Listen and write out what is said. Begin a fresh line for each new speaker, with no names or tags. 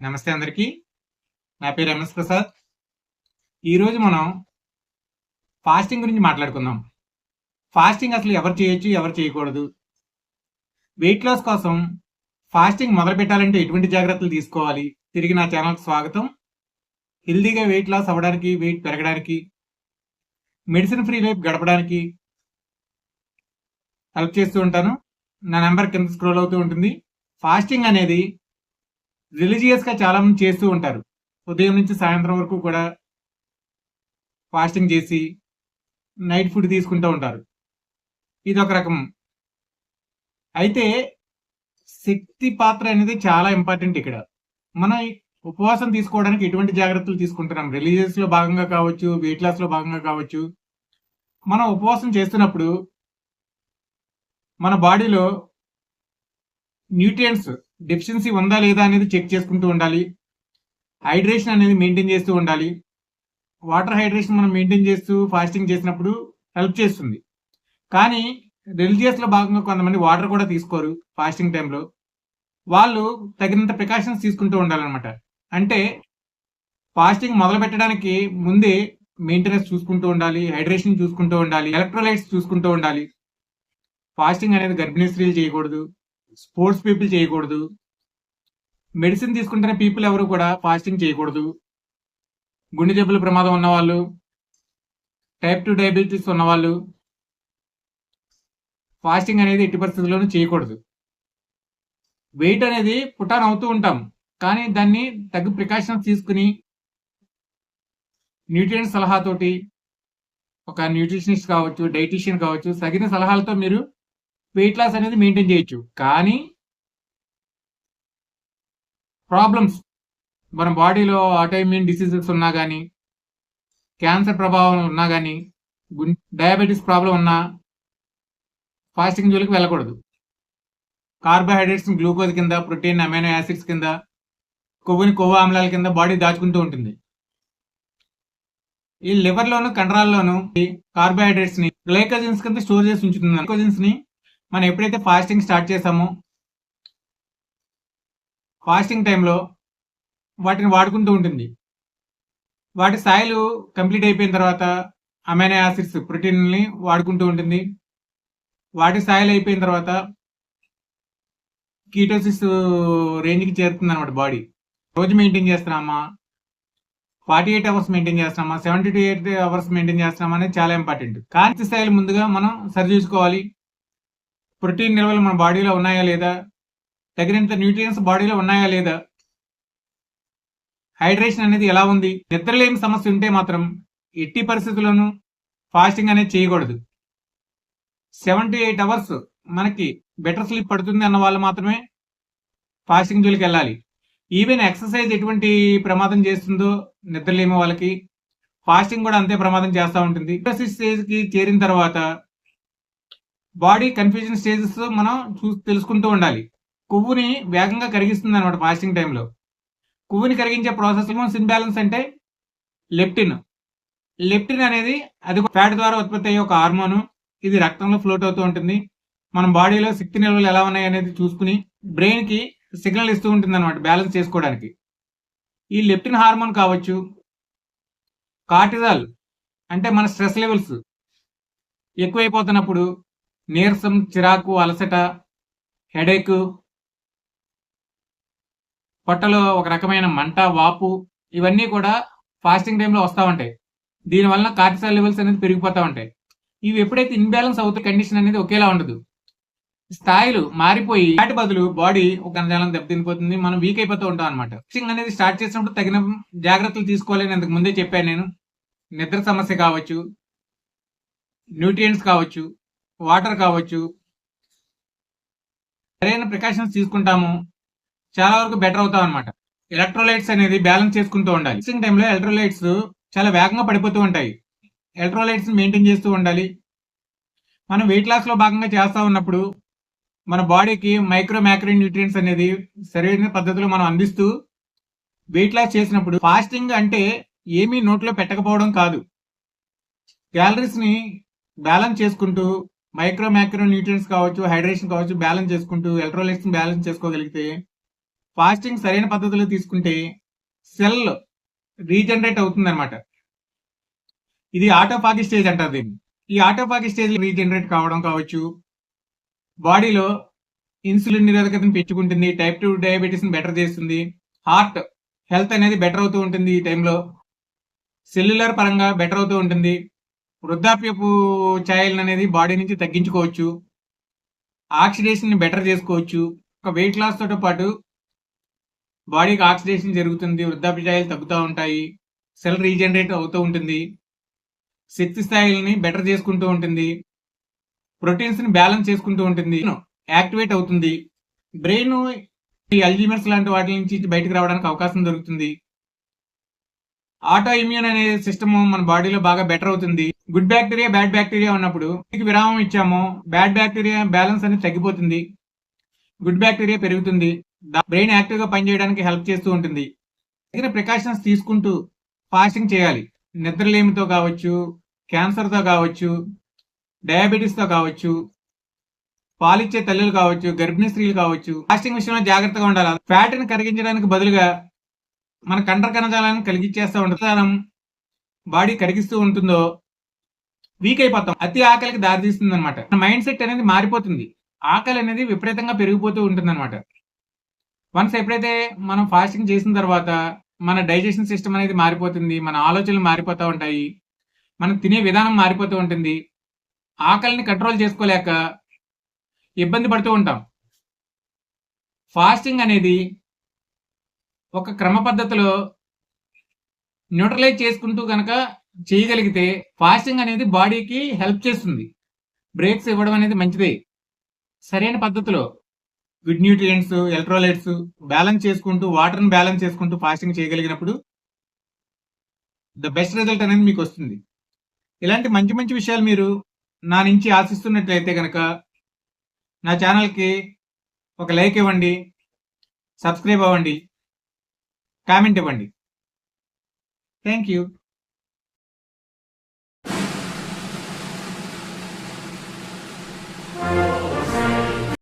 నమస్తే అందరికీ. నా పేరు ఎంఎస్ ప్రసాద్. ఈరోజు మనం ఫాస్టింగ్ గురించి మాట్లాడుకుందాం. ఫాస్టింగ్ అసలు ఎవరు చేయొచ్చు, ఎవరు చేయకూడదు? వెయిట్ లాస్ కోసం ఫాస్టింగ్ మొదలు పెట్టాలంటే ఎటువంటి జాగ్రత్తలు తీసుకోవాలి? తిరిగి నా ఛానల్కి స్వాగతం. హెల్దీగా వెయిట్ లాస్ అవ్వడానికి, వెయిట్ పెరగడానికి, మెడిసిన్ ఫ్రీ లైఫ్ గడపడానికి హెల్ప్ చేస్తూ ఉంటాను. నా నెంబర్ కింద స్క్రోల్ అవుతూ ఉంటుంది. ఫాస్టింగ్ అనేది రిలీజియస్గా చాలా మంది చేస్తూ ఉంటారు. ఉదయం నుంచి సాయంత్రం వరకు కూడా ఫాస్టింగ్ చేసి నైట్ ఫుడ్ తీసుకుంటూ ఉంటారు. ఇది ఒక రకం. అయితే శక్తి పాత్ర అనేది చాలా ఇంపార్టెంట్ ఇక్కడ. మనం ఉపవాసం తీసుకోవడానికి ఎటువంటి జాగ్రత్తలు తీసుకుంటున్నాం? రిలీజియస్ లో భాగంగా కావచ్చు, వెయిట్ లాస్ లో భాగంగా కావచ్చు. మనం ఉపవాసం చేస్తున్నప్పుడు మన బాడీలో న్యూట్రియంట్స్ డెఫిషియన్సీ ఉందా లేదా అనేది చెక్ చేసుకుంటూ ఉండాలి. హైడ్రేషన్ అనేది మెయింటైన్ చేస్తూ ఉండాలి. వాటర్ హైడ్రేషన్ మనం మెయింటైన్ చేస్తూ ఫాస్టింగ్ చేసినప్పుడు హెల్ప్ చేస్తుంది. కానీ రిలీజియస్లో భాగంగా కొంతమంది వాటర్ కూడా తీసుకోరు ఫాస్టింగ్ టైంలో. వాళ్ళు తగినంత ప్రికాషన్స్ తీసుకుంటూ ఉండాలన్నమాట. అంటే ఫాస్టింగ్ మొదలు పెట్టడానికి ముందే మెయింటెనెన్స్ చూసుకుంటూ ఉండాలి, హైడ్రేషన్ చూసుకుంటూ ఉండాలి, ఎలక్ట్రోలైట్స్ చూసుకుంటూ ఉండాలి. ఫాస్టింగ్ అనేది గర్భిణీ స్త్రీలు చేయకూడదు, స్పోర్ట్స్ పీపుల్ చేయకూడదు, మెడిసిన్ తీసుకుంటున్న పీపుల్ ఎవరు కూడా ఫాస్టింగ్ చేయకూడదు. గుండె జబ్బుల ప్రమాదం ఉన్నవాళ్ళు, టైప్ 2 డయాబెటీస్ ఉన్నవాళ్ళు ఫాస్టింగ్ అనేది ఎట్టి పరిస్థితుల్లోనూ చేయకూడదు. వెయిట్ అనేది పుటాన్ అవుతూ ఉంటాం, కానీ దాన్ని తగు ప్రికాషన్స్ తీసుకుని న్యూట్రియంట్ సలహాతోటి ఒక న్యూట్రిషనిస్ట్ కావచ్చు, డైటీషియన్ కావచ్చు, తగిన సలహాలతో మీరు వెయిట్ లాస్ అనేది మెయింటైన్ చేయొచ్చు. కానీ ప్రాబ్లమ్స్ మన బాడీలో ఆటోఇమ్యూన్ డిసీజెస్ ఉన్నా కానీ, క్యాన్సర్ ప్రభావం ఉన్నా కానీ, డయాబెటీస్ ప్రాబ్లం ఉన్నా ఫాస్టింగ్ జోలికి వెళ్ళకూడదు. కార్బోహైడ్రేట్స్ గ్లూకోజ్ కింద, ప్రోటీన్ అమైనో యాసిడ్స్ కింద, కొవ్వుని కొవ్వు ఆమ్లాల కింద బాడీ దాచుకుంటూ ఉంటుంది. ఈ లివర్లోను కండరాల్లోను కార్బోహైడ్రేట్స్ ని గ్లైకోజన్స్ కింద స్టోర్ చేసి ఉంచుతుంది. గ్లైకోజన్స్ ని మనం ఎప్పుడైతే ఫాస్టింగ్ స్టార్ట్ చేసామో ఫాస్టింగ్ టైంలో వాటిని వాడుకుంటూ ఉంటుంది. వాటి స్థాయిలు కంప్లీట్ అయిపోయిన తర్వాత అమైనో యాసిడ్స్ ప్రోటీన్ని వాడుకుంటూ ఉంటుంది. వాటి స్థాయిలు అయిపోయిన తర్వాత కీటోసిస్ రేంజ్కి చేరుతుంది అనమాట బాడీ. రోజు మెయింటైన్ చేస్తున్నామా, 48 అవర్స్ మెయింటైన్ చేస్తున్నామా, 72 అవర్స్ మెయింటైన్ చేస్తున్నామా అనేది చాలా ఇంపార్టెంట్. కానీ స్థాయిలు ముందుగా మనం సరి చూసుకోవాలి. ప్రోటీన్ నిల్వలు మన బాడీలో ఉన్నాయా లేదా, తగినంత న్యూట్రియంట్స్ బాడీలో ఉన్నాయా లేదా, హైడ్రేషన్ అనేది ఎలా ఉంది. నిద్రలేని సమస్య ఉంటే మాత్రం ఎట్టి పరిస్థితుల్లోనూ ఫాస్టింగ్ అనేది చేయకూడదు. 78 అవర్స్ మనకి బెటర్ స్లీప్ పడుతుంది అన్న వాళ్ళు మాత్రమే ఫాస్టింగ్ జోలికి వెళ్ళాలి. ఈవెన్ ఎక్సర్సైజ్ ఎటువంటి ప్రమాదం చేస్తుందో నిద్రలేని వాళ్ళకి ఫాస్టింగ్ కూడా అంతే ప్రమాదం చేస్తూ ఉంటుంది. స్టేజ్కి చేరిన తర్వాత బాడీ కన్ఫ్యూజన్ స్టేజెస్ మనం తెలుసుకుంటూ ఉండాలి. కొవ్వుని వేగంగా కరిగిస్తుంది అనమాట ఫాస్టింగ్ టైంలో. కొవ్వుని కరిగించే ప్రాసెస్ ఇన్బ్యాలెన్స్ అంటే లెప్టిన్ అనేది అది ఫ్యాట్ ద్వారా ఉత్పత్తి అయ్యే ఒక హార్మోను. ఇది రక్తంలో ఫ్లోట్ అవుతూ ఉంటుంది. మన బాడీలో శక్తి నిల్వలు ఎలా ఉన్నాయి అనేది చూసుకుని బ్రెయిన్ కి సిగ్నల్ ఇస్తూ ఉంటుంది అనమాట బ్యాలెన్స్ చేసుకోవడానికి. ఈ లెప్టిన్ హార్మోన్ కావచ్చు, కార్టిజాల్ అంటే మన స్ట్రెస్ లెవెల్స్ ఎక్కువైపోతున్నప్పుడు నీరసం, చిరాకు, అలసట, హెడేక్, పొట్టలో ఒక రకమైన మంట, వాపు, ఇవన్నీ కూడా ఫాస్టింగ్ టైంలో వస్తూ ఉంటాయి. దీనివల్ల కార్టిసాల్ లెవెల్స్ అనేది పెరిగిపోతూ ఉంటాయి. ఇవి ఎప్పుడైతే ఇన్బ్యాలెన్స్ అవుతాయి, కండిషన్ అనేది ఒకేలా ఉండదు. స్థాయిలు మారిపోయి వాటి బదులు బాడీ ఒక కణజాలం దెబ్బతినిపోతుంది, మనం వీక్ అయిపోతూ ఉంటాం అనమాట. ఫాస్టింగ్ అనేది స్టార్ట్ చేసినప్పుడు తగిన జాగ్రత్తలు తీసుకోవాలని ఇంతకు ముందే చెప్పాను నేను. నిద్ర సమస్య కావచ్చు, న్యూట్రియంట్స్ కావచ్చు, వాటర్ కావచ్చు, సరైన ప్రికాషన్స్ తీసుకుంటాము, చాలా వరకు బెటర్ అవుతాం అనమాట. ఎలక్ట్రోలైట్స్ అనేది బ్యాలెన్స్ చేసుకుంటూ ఉండాలి. ఫాస్టింగ్ టైంలో ఎలక్ట్రోలైట్స్ చాలా వేగంగా పడిపోతూ ఉంటాయి. ఎలక్ట్రోలైట్స్ మెయింటైన్ చేస్తూ ఉండాలి. మనం వెయిట్ లాస్ లో భాగంగా చేస్తూ ఉన్నప్పుడు మన బాడీకి మైక్రో మ్యాక్రో న్యూట్రియంట్స్ అనేది సరైన పద్ధతిలో మనం అందిస్తూ వెయిట్ లాస్ చేసినప్పుడు, ఫాస్టింగ్ అంటే ఏమీ నోట్లో పెట్టకపోవడం కాదు, క్యాలరీస్ ని బ్యాలెన్స్ చేసుకుంటూ మైక్రో మ్యాక్రో న్యూట్రియంట్స్ కావచ్చు, హైడ్రేషన్ కావచ్చు బ్యాలెన్స్ చేసుకుంటూ ఎలక్ట్రోలైట్స్ బ్యాలెన్స్ చేసుకోగలిగితే ఫాస్టింగ్ సరైన పద్ధతిలో తీసుకుంటే సెల్ రీజనరేట్ అవుతుంది అనమాట. ఇది ఆటోఫాగి స్టేజ్ అంటారు దీన్ని. ఈ ఆటోఫాగి స్టేజ్ రీజనరేట్ కావడం కావచ్చు, బాడీలో ఇన్సులిన్ నిరోధకతను పెంచుకుంటుంది, టైప్ 2 డయాబెటీస్ ని బెటర్ చేస్తుంది, హార్ట్ హెల్త్ అనేది బెటర్ అవుతూ ఉంటుంది, ఈ టైంలో సెల్యులర్ పరంగా బెటర్ అవుతూ ఉంటుంది, వృద్ధాప్యపు ఛాయలను అనేది బాడీ నుంచి తగ్గించుకోవచ్చు, ఆక్సిడేషన్ ని బెటర్ చేసుకోవచ్చు. ఒక వెయిట్ లాస్ తోతో పాటు బాడీకి ఆక్సిడేషన్ జరుగుతుంది, వృద్ధాప్య ఛాయలు తగ్గుతూ ఉంటాయి, సెల్ రీజనరేట్ అవుతూ ఉంటుంది, శక్తి స్థాయిల్ని బెటర్ చేసుకుంటూ ఉంటుంది, ప్రోటీన్స్ ని బ్యాలెన్స్ చేసుకుంటూ ఉంటుంది, యాక్టివేట్ అవుతుంది, బ్రెయిన్ ఈ అల్జీమర్స్ లాంటి వాటి నుంచి బయటకు రావడానికి అవకాశం దొరుకుతుంది, ఆటో ఇమ్యూన్ అనే సిస్టమ్ మన బాడీలో బాగా బెటర్ అవుతుంది. గుడ్ బ్యాక్టీరియా బ్యాడ్ బ్యాక్టీరియా ఉన్నప్పుడు విరామం ఇచ్చామో బ్యాడ్ బ్యాక్టీరియా బ్యాలెన్స్ అనేది తగ్గిపోతుంది, గుడ్ బ్యాక్టీరియా పెరుగుతుంది, బ్రెయిన్ యాక్టివ్ గా పనిచేయడానికి హెల్ప్ చేస్తూ ఉంటుంది. తగిన ప్రికాషన్స్ తీసుకుంటూ ఫాస్టింగ్ చేయాలి. నిద్రలేమితో కావచ్చు, క్యాన్సర్ తో కావచ్చు, డయాబెటీస్ తో కావచ్చు, పాలిచ్చే తల్లులు కావచ్చు, గర్భిణీ స్త్రీలు కావచ్చు, ఫాస్టింగ్ విషయంలో జాగ్రత్తగా ఉండాలి. ఫ్యాట్ ని కరిగించడానికి బదులుగా మన కండర కణజాలాన్ని కలిగించేస్తూ ఉంటుంది. బాడీ కరిగిస్తూ ఉంటుందో వీక్ అయిపోతాం, అతి ఆకలికి దారితీస్తుంది అనమాట. మైండ్ సెట్ అనేది మారిపోతుంది, ఆకలి అనేది విపరీతంగా పెరిగిపోతూ ఉంటుంది అనమాట. వన్స్ ఎప్పుడైతే మనం ఫాస్టింగ్ చేసిన తర్వాత మన డైజెషన్ సిస్టమ్ అనేది మారిపోతుంది, మన ఆలోచనలు మారిపోతూ ఉంటాయి, మనం తినే విధానం మారిపోతూ ఉంటుంది, ఆకలిని కంట్రోల్ చేసుకోలేక ఇబ్బంది పడుతూ ఉంటాం. ఫాస్టింగ్ అనేది ఒక క్రమ పద్ధతిలో న్యూట్రలైజ్ చేసుకుంటూ కనుక చేయగలిగితే ఫాస్టింగ్ అనేది బాడీకి హెల్ప్ చేస్తుంది. బ్రేక్స్ ఇవ్వడం అనేది మంచిదే. సరైన పద్ధతిలో గుడ్ న్యూట్రియంట్స్, ఎలక్ట్రోలైట్స్ బ్యాలెన్స్ చేసుకుంటూ, వాటర్ని బ్యాలెన్స్ చేసుకుంటూ ఫాస్టింగ్ చేయగలిగినప్పుడు ద బెస్ట్ రిజల్ట్ అనేది మీకు వస్తుంది. ఇలాంటి మంచి మంచి విషయాలు మీరు నా నుంచి ఆశిస్తున్నట్లయితే కనుక నా ఛానల్కి ఒక లైక్ ఇవ్వండి, సబ్స్క్రైబ్ అవ్వండి, కామెంట్ ఇవ్వండి. Thank you.